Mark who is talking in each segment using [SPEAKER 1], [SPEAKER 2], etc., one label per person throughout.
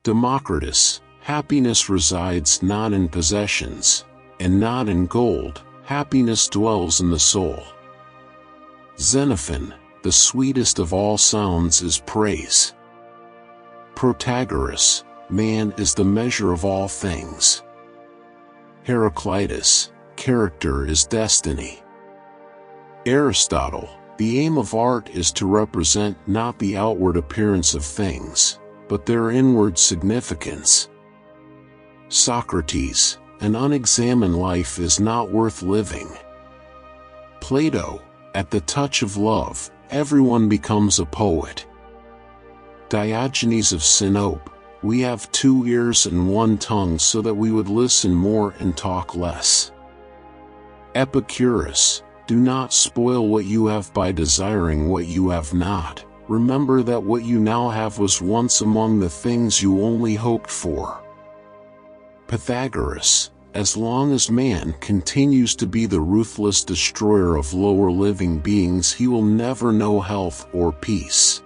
[SPEAKER 1] Democritus, happiness resides not in possessions, and not in gold, happiness dwells in the soul. Xenophon, the sweetest of all sounds is praise. Protagoras, man is the measure of all things. Heraclitus, character is destiny. Aristotle, the aim of art is to represent not the outward appearance of things, but their inward significance. Socrates, an unexamined life is not worth living. Plato, at the touch of love, everyone becomes a poet. Diogenes of Sinope, we have 2 ears and 1 tongue so that we would listen more and talk less. Epicurus, do not spoil what you have by desiring what you have not. Remember that what you now have was once among the things you only hoped for. Pythagoras, as long as man continues to be the ruthless destroyer of lower living beings, he will never know health or peace.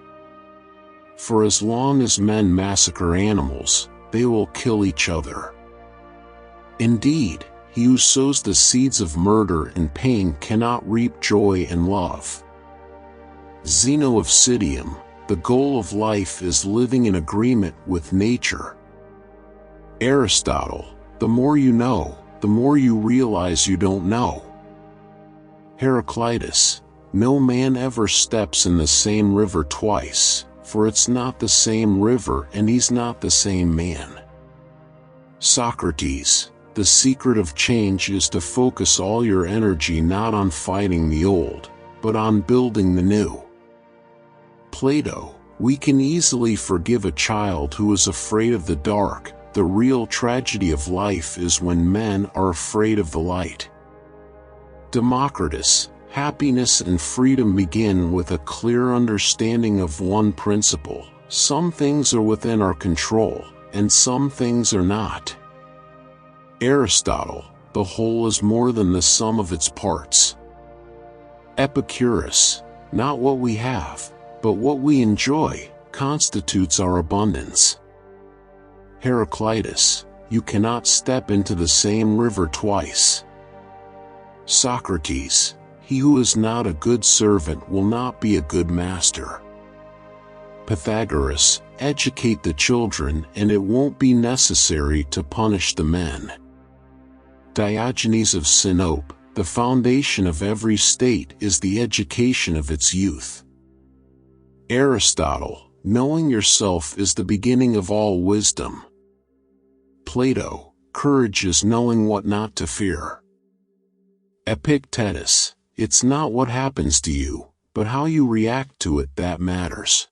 [SPEAKER 1] For as long as men massacre animals, they will kill each other. Indeed, he who sows the seeds of murder and pain cannot reap joy and love. Zeno of Citium, the goal of life is living in agreement with nature. Aristotle, the more you know, the more you realize you don't know. Heraclitus, no man ever steps in the same river twice, for it's not the same river and he's not the same man. Socrates, the secret of change is to focus all your energy not on fighting the old, but on building the new. Plato, we can easily forgive a child who is afraid of the dark. The real tragedy of life is when men are afraid of the light. Democritus, happiness and freedom begin with a clear understanding of one principle: some things are within our control, and some things are not. Aristotle, the whole is more than the sum of its parts. Epicurus, not what we have, but what we enjoy, constitutes our abundance. Heraclitus, you cannot step into the same river twice. Socrates, he who is not a good servant will not be a good master. Pythagoras, educate the children and it won't be necessary to punish the men. Diogenes of Sinope, the foundation of every state is the education of its youth. Aristotle, knowing yourself is the beginning of all wisdom. Plato, courage is knowing what not to fear. Epictetus, it's not what happens to you, but how you react to it that matters.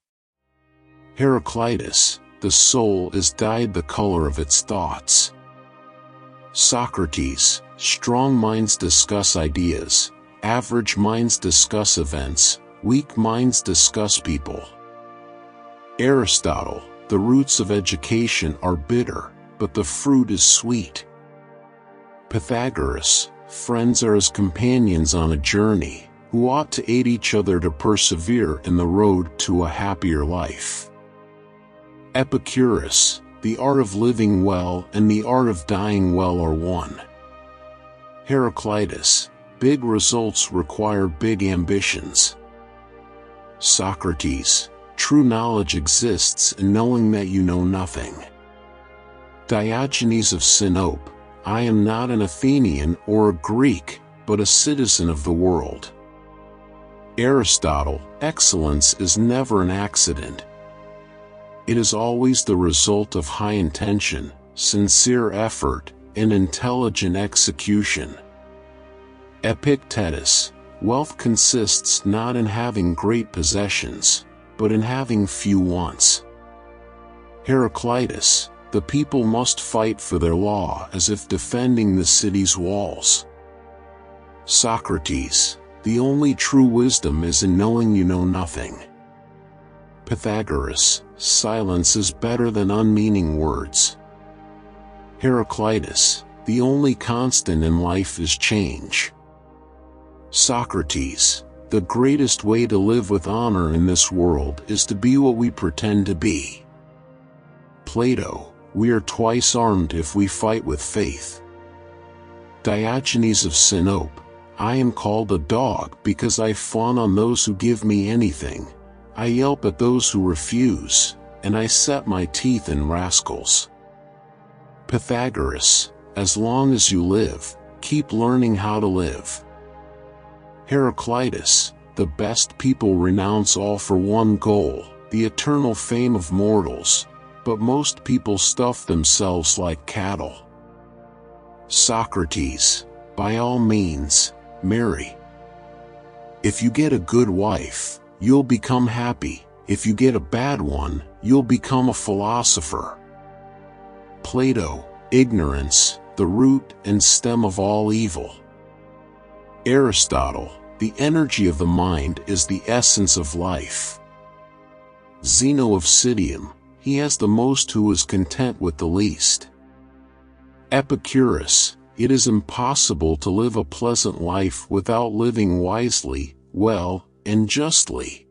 [SPEAKER 1] Heraclitus, the soul is dyed the color of its thoughts. Socrates, strong minds discuss ideas, average minds discuss events, weak minds discuss people. Aristotle, the roots of education are bitter, but the fruit is sweet. Pythagoras, friends are as companions on a journey, who ought to aid each other to persevere in the road to a happier life. Epicurus, the art of living well and the art of dying well are one. Heraclitus, big results require big ambitions. Socrates, true knowledge exists in knowing that you know nothing. Diogenes of Sinope, I am not an Athenian or a Greek, but a citizen of the world. Aristotle, excellence is never an accident. It is always the result of high intention, sincere effort, and intelligent execution. Epictetus, wealth consists not in having great possessions, but in having few wants. Heraclitus, the people must fight for their law as if defending the city's walls. Socrates, the only true wisdom is in knowing you know nothing. Pythagoras, silence is better than unmeaning words. Heraclitus, the only constant in life is change. Socrates, the greatest way to live with honor in this world is to be what we pretend to be. Plato, we are twice armed if we fight with faith. Diogenes of Sinope, I am called a dog because I fawn on those who give me anything. I yelp at those who refuse, and I set my teeth in rascals. Pythagoras, as long as you live, keep learning how to live. Heraclitus, the best people renounce all for one goal, the eternal fame of mortals, but most people stuff themselves like cattle. Socrates, by all means, marry. If you get a good wife, you'll become happy. If you get a bad one, you'll become a philosopher. Plato, ignorance, the root and stem of all evil. Aristotle, the energy of the mind is the essence of life. Zeno of Citium, he has the most who is content with the least. Epicurus, it is impossible to live a pleasant life without living wisely, well, and justly.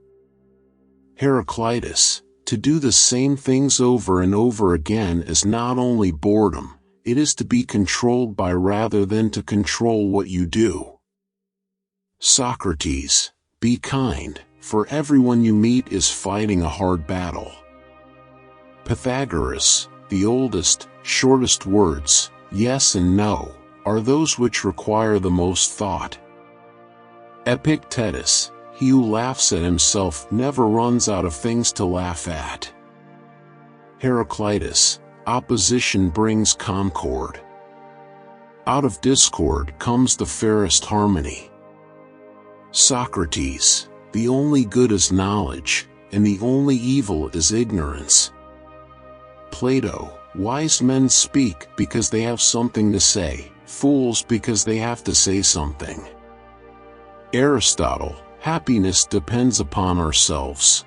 [SPEAKER 1] Heraclitus, to do the same things over and over again is not only boredom, it is to be controlled by rather than to control what you do. Socrates, be kind, for everyone you meet is fighting a hard battle. Pythagoras, the oldest, shortest words, yes and no, are those which require the most thought. Epictetus, he who laughs at himself never runs out of things to laugh at. Heraclitus, opposition brings concord. Out of discord comes the fairest harmony. Socrates, the only good is knowledge, and the only evil is ignorance. Plato, wise men speak because they have something to say, fools because they have to say something. Aristotle, happiness depends upon ourselves.